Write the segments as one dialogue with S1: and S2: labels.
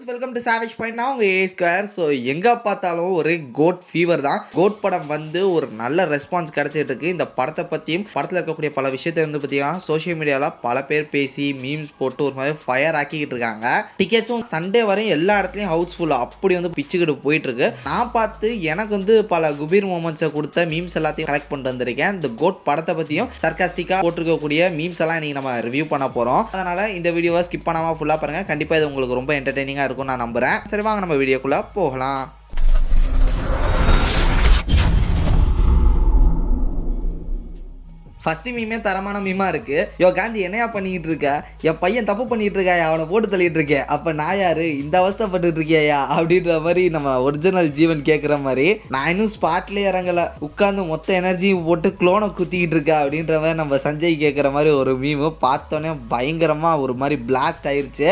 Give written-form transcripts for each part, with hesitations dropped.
S1: Welcome to savage point. நான் உங்கள் ஏ square. So எங்கே பார்த்தாலும் ஒரு கோட் ஃபீவர் தான். கோட் படம் வந்து ஒரு நல்ல ரெஸ்பான்ஸ் கிடச்சிட்டு இருக்கு. இந்த படத்தை பற்றியும் படத்தில் இருக்கக்கூடிய பல விஷயத்தை வந்து பார்த்தீங்கன்னா சோஷியல் மீடியாவில் பல பேர் பேசி மீம்ஸ் போட்டு ஒரு மாதிரி ஃபயர் ஆக்கிக்கிட்டு இருக்காங்க. டிக்கெட்ஸும் சண்டே வரையும் எல்லா இடத்துலையும் ஹவுஸ்ஃபுல்லாக அப்படி வந்து பிச்சுக்கிட்டு போயிட்டு இருக்கு. நான் பார்த்து எனக்கு வந்து பல குபீர் மூமெண்ட்ஸை கொடுத்த மீம்ஸ் எல்லாத்தையும் கலெக்ட் பண்ணிட்டு வந்திருக்கேன். இந்த கோட் படத்தை பற்றியும் சர்காஸ்டிக்காக போட்டிருக்கக்கூடிய மீம்ஸ் எல்லாம் இன்னைக்கு நம்ம ரிவ்யூ பண்ண போகிறோம். அதனால் இந்த வீடியோவை ஸ்கிப் பண்ணாமல் ஃபுல்லாக பாருங்கள். கண்டிப்பாக இது உங்களுக்கு ரொம்ப என்டர்டெய்னிங்காக இருக்கும் நான் நம்புகிறேன். சரி வாங்க நம்ம வீடியோக்குள்ளே போகலாம். ஃபஸ்ட்டு மீமே தரமான மீமாக இருக்குது. யோ காந்தி என்னையா பண்ணிக்கிட்டு இருக்க, என் பையன் தப்பு பண்ணிகிட்டு இருக்காயா, அவனை போட்டு தள்ளிட்டு இருக்கேன், அப்போ நான் யார் இந்த அவஸ்தைப்பட்டு இருக்கியா அப்படின்ற மாதிரி நம்ம ஒரிஜினல் ஜீவன் கேட்குற மாதிரி நான் இன்னும் ஸ்பாட்லேயே இறங்கலை, உட்காந்து மொத்த எனர்ஜியும் போட்டு க்ளோனை குத்திக்கிட்டு இருக்கா அப்படின்ற மாதிரி நம்ம சஞ்சய் கேட்குற மாதிரி ஒரு மீமு பார்த்தோன்னே பயங்கரமாக ஒரு மாதிரி பிளாஸ்ட் ஆயிடுச்சு.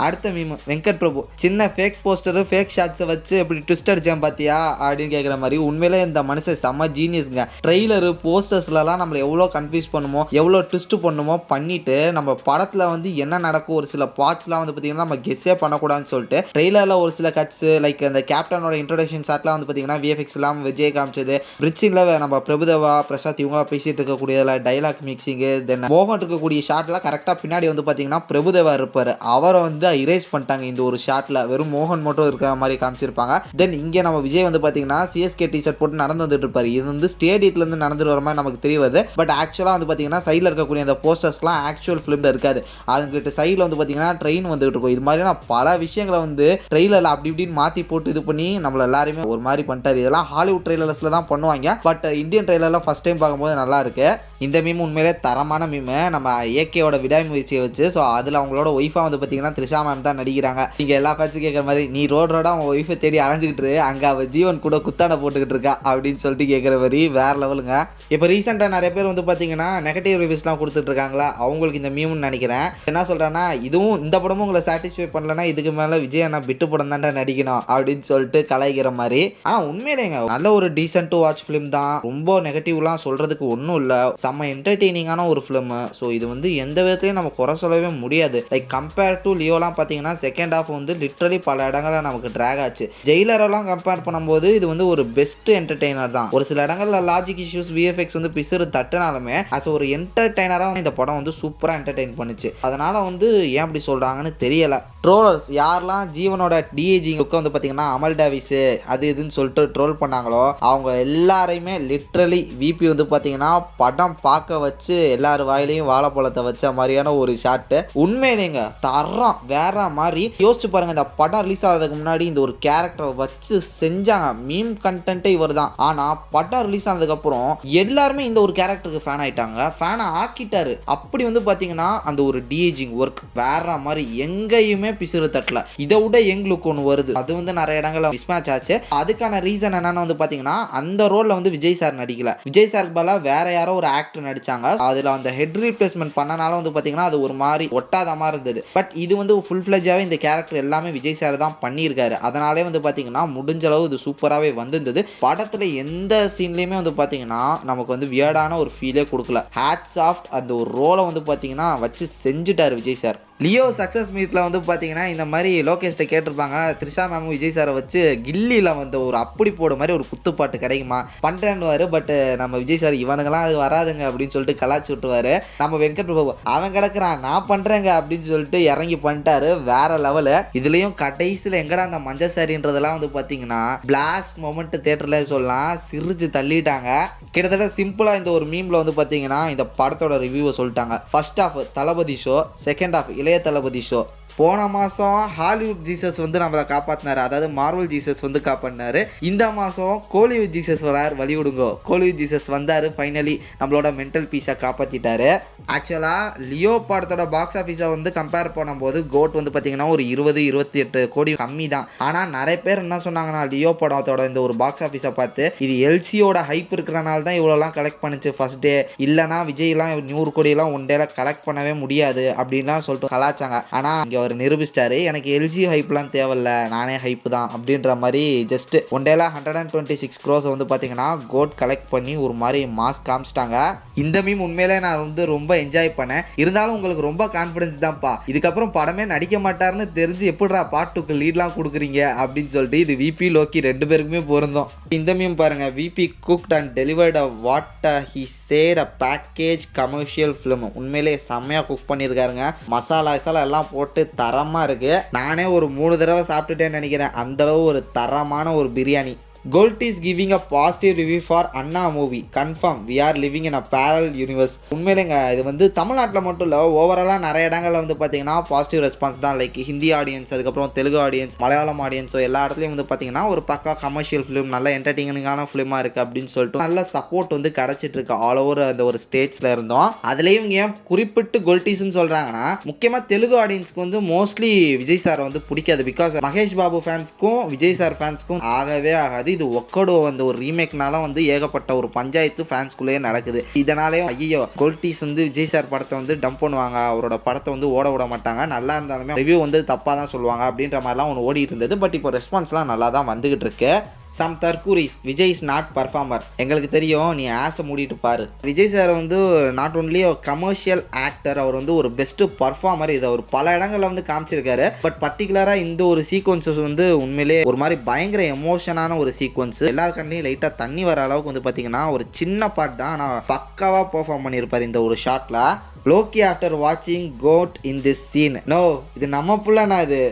S1: அடுத்த மீம் வெங்கட் பிரபு சின்ன ஃபேக் போஸ்டரு ஃபேக் ஷாட்ஸை வச்சு எப்படி ட்விஸ்ட் அடித்தேன் பார்த்தியா அப்படின்னு கேட்குற மாதிரி. உண்மையிலே இந்த மனுஷன் செம்ம ஜீனியஸுங்க. ட்ரெய்லரு போஸ்டர்ஸ்லாம் நம்மளை எவ்வளோ கன்ஃபியூஸ் பண்ணுமோ எவ்வளோ ட்விஸ்ட் பண்ணுமோ பண்ணிவிட்டு நம்ம படத்தில் வந்து என்ன நடக்கும் ஒரு சில பார்ட்ஸ்லாம் வந்து பார்த்திங்கன்னா நம்ம கெஸ்ஸே பண்ணக்கூடாதுன்னு சொல்லிட்டு ட்ரெய்லரில் ஒரு சில கட்ஸு லைக் அந்த கேப்டனோட இன்ட்ரோடக்ஷன் ஷாட்லாம் வந்து பார்த்திங்கன்னா விஎஃப்எக்ஸ் இல்லாமல் விஜய் காமிச்சது, பிரிட்ஜிங்கில் நம்ம பிரபுதேவா பிரசாத் இவங்களாம் பேசிகிட்டு இருக்கக்கூடியதில் டைலாக் மிக்சிங்கு, தென் மோகன் இருக்கக்கூடிய ஷாட்லாம் கரெக்டாக பின்னாடி வந்து பார்த்திங்கன்னா பிரபுதேவா இருப்பார். அவரை வந்து இரேஸ் பண்ணிட்டாங்க இந்த ஒரு ஷாட்ல. வெறும் மோகன் மட்டும் இருக்கிற மாதிரி காமிச்சிருப்பாங்க. தென் இங்கே நம்ம விஜய் வந்து பார்த்தீங்கன்னா சிஎஸ்கே டிஷர்ட் போட்டு நடந்து வந்துட்டு இருப்பாரு. இது வந்து ஸ்டேடியத்துலேருந்து நடந்துட்டு வர மாதிரி நமக்கு தெரியாது. பட் ஆக்சுவலாக வந்து பார்த்தீங்கன்னா சைடில் இருக்கக்கூடிய அந்த போஸ்டர்ஸ்லாம் ஆக்சுவல் ஃபிலிமில் இருக்காது. அதுக்கிட்ட சைடில் வந்து பார்த்தீங்கன்னா ட்ரெயின் வந்துட்டு இருக்கும். இது மாதிரியான பல விஷயங்களை வந்து ட்ரெயிலரில் அப்படி இப்படின்னு மாற்றி போட்டு இது பண்ணி நம்மள எல்லாருமே ஒரு மாதிரி பண்ணிட்டாரு. இதெல்லாம் ஹாலிவுட் ட்ரெய்லர்ஸில் தான் பண்ணுவாங்க. பட் இந்தியன் ட்ரெய்லரில் ஃபஸ்ட் டைம் பார்க்கும்போது நல்லா இருக்கு. இந்த மீம் உண்மையிலே தரமான மீம். நம்ம ஏகேவோட விடாமுயற்சியை வச்சு ஸோ அதில் அவங்களோட ஒய்ஃபாக வந்து பார்த்தீங்கன்னா த்ரிஷா மேம் தான் நடிக்கிறாங்க. நீங்கள் எல்லா ஃபேன்ஸும் கேட்குற மாதிரி நீ ரோடோட அவன் ஒய்ஃபை தேடி அலைஞ்சிக்கிட்டு அங்கே அவள் ஜீவன் கூட குத்தான போட்டுக்கிட்டு இருக்கா அப்படின்னு சொல்லிட்டு கேட்குற மாதிரி வேறு லெவலுங்க. இப்போ ரீசெண்டாக நிறைய பேர் வந்து பார்த்தீங்கன்னா நெகட்டிவ் ரிவ்யூஸ்லாம் கொடுத்துட்ருக்காங்களா, அவங்களுக்கு இந்த மீம்னு நினைக்கிறேன். என்ன சொல்கிறேன்னா இதுவும் இந்த படமும் உங்களை சாட்டிஸ்ஃபை பண்ணலன்னா இதுக்கு மேலே விஜய் அண்ணா பிட்டு படம் தான்டா நடிக்கணும் அப்படின்னு சொல்லிட்டு கலாய்க்கிற மாதிரி. ஆனால் உண்மையிலேங்க நல்ல ஒரு டீசென்ட் டு வாட்ச் ஃபிலிம் தான். ரொம்ப நெகட்டிவ்லாம் சொல்கிறதுக்கு ஒன்றும் இல்லை. செம்ம என்டர்டெய்னிங்கான ஒரு ஃபிலிமு. ஸோ இது வந்து எந்த விதத்துலையும் நம்ம குறை சொல்லவே முடியாது. லைக் கம்பேர் டு லியோலாம் பார்த்தீங்கன்னா செகண்ட் ஹாஃப் வந்து லிட்ரலி பல இடங்களில் நமக்கு ட்ராக் ஆச்சு. ஜெயிலரெல்லாம் கம்பேர் பண்ணும்போது இது வந்து ஒரு பெஸ்ட் என்டர்டெய்னர் தான். ஒரு சில இடங்களில் லாஜிக் இஷ்யூஸ் விஎஃப்எக்ஸ் வந்து பிசுறு தட்டுனாலுமே அஸ் ஒரு என்டர்டெய்னராக இந்த படம் வந்து சூப்பராக என்டர்டெயின் பண்ணுச்சு. அதனால் வந்து ஏன் அப்படி சொல்கிறாங்கன்னு தெரியலை. ட்ரோலர்ஸ் யாரெல்லாம் ஜீவனோட டிஏஜி லுக்கை வந்து பார்த்தீங்கன்னா அமல் டேவிஸு அது இதுன்னு சொல்லிட்டு ட்ரோல் பண்ணாங்களோ அவங்க எல்லாரையுமே லிட்ரலி விபி வந்து பார்த்தீங்கன்னா படம் பார்க்க வச்சு எல்லார் வாயிலையும் வாழைப்பழத்தை வச்ச மாதிரியான ஒரு ஷாட்டு. உண்மையிலேங்க தரம் வேற மாதிரி. யோசிச்சு பாருங்க, இந்த படம் ரிலீஸ் ஆகிறதுக்கு முன்னாடி இந்த ஒரு கேரக்டரை வச்சு செஞ்சாங்க. மீம் கண்டென்ட்டே இவர் தான். ஆனால் படம் ரிலீஸ் ஆனதுக்கப்புறம் எல்லாருமே இந்த ஒரு கேரக்டருக்கு ஃபேன் ஆகிட்டாங்க. ஃபேனை ஆக்கிட்டாரு. அப்படி வந்து பார்த்தீங்கன்னா அந்த ஒரு டிஏஜிங் ஒர்க் வேற மாதிரி எங்கேயுமே பிசுறு தட்டல. இதை விட எங்களுக்கு ஒன்று வருது. அது வந்து நிறைய இடங்களில் மிஸ்மேட்ச் ஆச்சு. அதுக்கான ரீசன் என்னன்னு வந்து பார்த்தீங்கன்னா அந்த ரோலில் வந்து விஜய் சார் நடிக்கல. விஜய் சாருக்கு பதிலாக வேற யாரோ ஒரு ஆக்டர் நடிச்சாங்க. அதில் அந்த ஹெட் ரீப்ளேஸ்மெண்ட் பண்ணனால வந்து பார்த்தீங்கன்னா அது ஒரு மாதிரி ஒட்டாத மாதிரி இருந்தது. பட் இது வந்து ஃபுல் ஃப்ளெஜாகவே இந்த கேரக்டர் எல்லாமே விஜய் சார் தான் பண்ணியிருக்காரு. அதனாலே வந்து பார்த்தீங்கன்னா முடிஞ்ச அளவு இது சூப்பராகவே வந்திருந்தது. படத்தில் எந்த சீன்லேயுமே வந்து பார்த்தீங்கன்னா நமக்கு வந்து வியர்டான ஒரு ஃபீலே கொடுக்கல. ஹேட்ஸ் ஆஃப் அந்த ஒரு ரோலை வந்து பார்த்தீங்கன்னா வச்சு செஞ்சுட்டார் விஜய் சார். லியோ சக்ஸஸ் மீட்டில் வந்து பார்த்தீங்கன்னா இந்த மாதிரி லோகேஷ்ட கேட்டிருப்பாங்க, த்ரிஷா மேமும் விஜய் சாரை வச்சு கில்லியில் வந்து ஒரு அப்படி போட மாதிரி ஒரு குத்துப்பாட்டு கிடைக்குமா பண்ணுறேன்னுவார். பட் நம்ம விஜய் சார் இவனுங்கெல்லாம் அது வராதுங்க அப்படின்னு சொல்லிட்டு கலாச்சி விட்டுருவார். நம்ம வெங்கட் பிரபு அவன் கிடக்குறான் நான் பண்ணுறேங்க அப்படின்னு சொல்லிட்டு இறங்கி பண்ணிட்டாரு. வேற லெவலு. இதுலேயும் கடைசியில் எங்கடா அந்த மஞ்சள் சாரின்றதெல்லாம் வந்து பார்த்தீங்கன்னா பிளாஸ்ட் மொமெண்ட் தேட்டரில் சொல்லலாம். சிரிச்சு தள்ளிட்டாங்க. கிட்டத்தட்ட சிம்பிளாக இந்த ஒரு மீமில் வந்து பார்த்தீங்கன்னா இந்த படத்தோட ரிவ்யூவை சொல்லிட்டாங்க. ஃபர்ஸ்ட் ஹாஃப் தளபதி ஷோ, செகண்ட் ஹாஃப் இளைய தளபதி ஷோ. போன மாதம் ஹாலிவுட் ஜீசஸ் வந்து நம்மளை காப்பாற்றினார், அதாவது மார்வல் ஜீசஸ் வந்து காப்பாற்றினார். இந்த மாதம் கோலிவுட் ஜீசஸ் வரார், வழி விடுங்கோ. கோலிவுட் ஜீசஸ் வந்தார், ஃபைனலி நம்மளோட மென்டல் பீஸை காப்பாற்றிட்டாரு. ஆக்சுவலாக லியோ படத்தோட பாக்ஸ் ஆஃபீஸை வந்து கம்பேர் பண்ணும்போது கோட் வந்து பார்த்திங்கன்னா ஒரு 20-28 கோடி கம்மி தான். ஆனால் நிறைய பேர் என்ன சொன்னாங்கன்னா லியோ படத்தோட இந்த ஒரு பாக்ஸ் ஆஃபீஸை பார்த்து இது எல்சியோட ஹைப் இருக்கிறனால தான் இவ்வளோலாம் கலெக்ட் பண்ணிச்சு ஃபர்ஸ்ட் டே, இல்லைனா விஜய்லாம் 100 கோடியெல்லாம் ஒன் டேல கலெக்ட் பண்ணவே முடியாது அப்படின்லாம் சொல்லிட்டு கலாச்சாங்க. ஆனால் இங்கே அவர் நிரூபிச்சிட்டாரு. எனக்கு எல்ஜி ஹைப்லாம் தேவையில்ல, நானே ஹைப் தான் அப்படின்ற மாதிரி ஜஸ்ட் ஒன் டேல 126 crores வந்து பார்த்தீங்கன்னா கோட் கலெக்ட் பண்ணி ஒரு மாதிரி மாஸ் காமிச்சிட்டாங்க. இந்த மீம் உண்மையிலே நான் வந்து ரொம்ப என்ஜாய் பண்ணேன். இருந்தாலும் உங்களுக்கு ரொம்ப கான்ஃபிடன்ஸ் தான்ப்பா, இதுக்கப்புறம் படமே நடிக்க மாட்டாருன்னு தெரிஞ்சு எப்படிடா பார்ட் 2க்கு லீட்லாம் கொடுக்குறீங்க அப்படின்னு சொல்லிட்டு இது விபி லோக்கி 2 பேருக்குமே பொருந்தும். இந்த மீம் பாருங்க, VP cooked and delivered uh what he said a package commercial film. உண்மையிலே செம்மையாக குக் பண்ணியிருக்காருங்க. மசாலா எல்லாம் போட்டு தரமாக இருக்குது. நானே ஒரு 3 தடவை சாப்பிட்டுட்டேன்னு நினைக்கிறேன், அந்தளவு ஒரு தரமான ஒரு biryani. Gold is giving a positive review for Anna movie. Confirm we are living in a parallel universe. உண்மையிலேங்க இது வந்து தமிழ்நாட்டில் மட்டும் இல்லை, ஓவராலாக நிறைய இடங்களில் வந்து பார்த்தீங்கன்னா பாசிட்டிவ் ரெஸ்பான்ஸ் தான். லைக் ஹிந்தி ஆடியன்ஸ், அதுக்கப்புறம் தெலுங்கு ஆடியன்ஸ், மலையாளம் ஆடியன்ஸோ எல்லா இடத்துலையும் வந்து பார்த்தீங்கன்னா ஒரு பக்கா கமர்ஷியல் ஃபிலிம், நல்ல என்டர்டெய்னிங்கான ஃபிலிமாக இருக்குது அப்படின்னு சொல்லிட்டு நல்ல சப்போர்ட் வந்து கிடச்சிட்டு இருக்கு ஆல் ஓவர் அந்த ஒரு ஸ்டேட்ஸில் இருந்தோம். அதுலேயும் இவங்க ஏன் குறிப்பிட்டு கோல்டீஸ்ன்னு சொல்கிறாங்கன்னா, முக்கியமாக தெலுங்கு ஆடியன்ஸ்க்கு வந்து மோஸ்ட்லி விஜய் சார் வந்து பிடிக்காது. பிகாஸ் மகேஷ் பாபு ஃபேன்ஸ்க்கும் விஜய் சார் ஃபேன்ஸ்க்கும் ஆகவே ஆகாது. இது ஒக்கடோ வந்து ஒரு ரீமேக்னால வந்து ஏகப்பட்ட ஒரு பஞ்சாயத்து ஃபேன்ஸ்குள்ளேயே நடக்குது. இதனாலே ஐயோ கோல்டீஸ் வந்து விஜய் சார் படத்தை வந்து டம்ப் பண்ணுவாங்க, அவரோட படத்தை வந்து ஓட விட மாட்டாங்க, நல்லா இருந்தாலுமே ரிவ்யூ வந்து தப்பாக தான் சொல்லுவாங்க அப்படின்ற மாதிரிலாம் ஒன்று ஓடிட்டு இருந்தது. பட் இப்போ ரெஸ்பான்ஸ்லாம் நல்லா தான் வந்துகிட்டு இருக்கு. சம் தர்கூரிஸ், விஜய் இஸ் நாட் பர்ஃபார்மர். எங்களுக்கு தெரியும், நீ ஆசை மூடிட்டு பாரு. விஜய் சார் வந்து நாட் ஒன்லி கமர்ஷியல் ஆக்டர், அவர் வந்து ஒரு பெஸ்ட்டு பர்ஃபார்மர். இதை அவர் பல இடங்களில் வந்து காமிச்சிருக்காரு. பட் பர்டிகுலராக இந்த ஒரு சீக்வன்ஸஸ் வந்து உண்மையிலே ஒரு மாதிரி பயங்கர எமோஷனான ஒரு சீக்வன்ஸ். எல்லாருக்கண்டையும் லைட்டாக தண்ணி வர அளவுக்கு வந்து பார்த்தீங்கன்னா ஒரு சின்ன பார்ட் தான், ஆனால் பக்காவாக பெர்ஃபார்ம் பண்ணியிருப்பார் இந்த ஒரு ஷாட்டில். லோக்கி ஆஃப்டர் வாட்சிங் GOAT in this scene, no இது நம்ம புள்ளனா, இது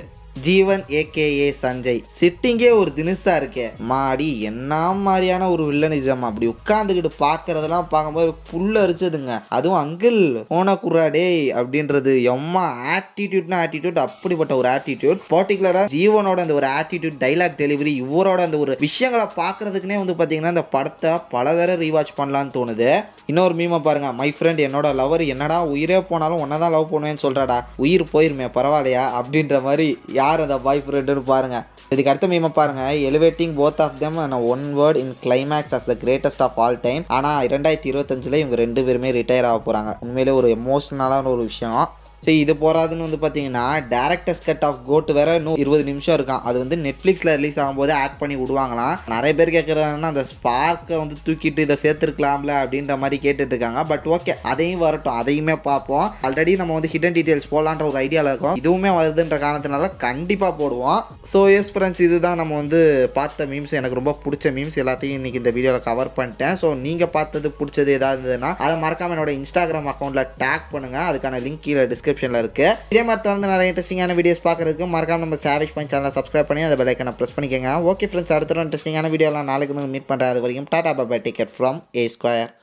S1: ஜீவன் ஏகேஏ சஞ்சய் சிட்டிங்கே ஒரு தினுசா இருக்கே மாடி. என்ன மாதிரியான ஒரு வில்லனிசம், அப்படி உட்காந்துக்கிட்டு பார்க்கறதெல்லாம் பார்க்கும்போது புல்ல அரிச்சதுங்க. அதுவும் அங்கிள் ஓன குர்ராடே அப்படின்றது எம்மா ஆட்டிடியூட்னா ஆட்டிடியூட், அப்படிப்பட்ட ஒரு ஆட்டிடியூட். பர்டிகுலராக ஜீவனோட அந்த ஒரு ஆட்டிடியூட், டைலாக் டெலிவரி, இவரோட அந்த ஒரு விஷயங்களை பார்க்கறதுக்குனே வந்து பார்த்தீங்கன்னா இந்த படத்தை பல தடவை ரீவாட்ச் பண்ணலான்னு தோணுது. இன்னொரு மீமை பாருங்க, மை ஃப்ரெண்ட் என்னோட லவர், என்னடா உயிரே போனாலும் ஒன்றை தான் லவ் பண்ணுவேன்னு சொல்கிறாடா, உயிர் போயிருமே பரவாயில்லையா அப்படின்ற மாதிரி யார் அந்த பாய் ஃப்ரெண்டுன்னு பாருங்க. இதுக்கு அடுத்த மீமை பாருங்க, elevating both of them one word in climax as the greatest of all time. ஆனால் 2025 இவங்க 2 பேருமே ரிட்டையர் ஆக போகிறாங்க. உண்மையிலே ஒரு எமோஷனலான ஒரு விஷயம். சரி, இது போகாதுன்னு வந்து பார்த்தீங்கன்னா டேரக்டர்ஸ் கட் ஆஃப் கோட் வேற இன்னும் 20 நிமிஷம் இருக்கான். அது வந்து நெட்ஃப்ளிக்ஸில் ரிலீஸ் ஆகும்போது ஆட் பண்ணி விடுவாங்களாம். நிறைய பேர் கேட்குறாங்கன்னா அந்த ஸ்பார்க்கை வந்து தூக்கிட்டு இதை சேர்த்துருக்கலாம்ல அப்படின்ற மாதிரி கேட்டுட்டு இருக்காங்க. பட் ஓகே, அதையும் வரட்டும், அதையுமே பார்ப்போம். ஆல்ரெடி நம்ம வந்து ஹிடன் டீட்டெயில்ஸ் போடலான்ற ஒரு ஐடியாவில் இருக்கும். இதுவுமே வருதுன்ற காரணத்தினால கண்டிப்பாக போடுவோம். ஸோ எஸ் ஃப்ரெண்ட்ஸ், இதுதான் நம்ம வந்து பார்த்த மீம்ஸ். எனக்கு ரொம்ப பிடிச்ச மீம்ஸ் எல்லாத்தையும் இன்றைக்கி இந்த வீடியோவில் கவர் பண்ணிட்டேன். ஸோ நீங்கள் பார்த்தது பிடிச்சது ஏதாவது இருந்ததுன்னா அதை மறக்காமல் என்னோட இன்ஸ்டாகிராம் அக்கௌண்ட்டில் டேக் பண்ணுங்கள். அதுக்கான லிங்க் கீழே டிஸ்கிரிப்ஷனில் இருக்கு. இதே மாதிரி தொடர்ந்து நிறைய இன்ட்ரெஸ்டிங்கான வீடியோஸ் பார்க்கறதுக்கு மறக்காம நம்ம சேவேஜ் பாயிண்ட் சேனலை சப்ஸ்கிரைப் பண்ணி அந்த பெல் ஐகானை பிரஸ் பண்ணிக்கோங்க. ஓகே ஃப்ரெண்ட்ஸ், அடுத்த இன்ட்ரெஸ்டிங்கான வீடியோலாம் நாளைக்கு வந்து மீட் பண்ணுறேன். அது வரைக்கும் tata bye bye, take care from A Square.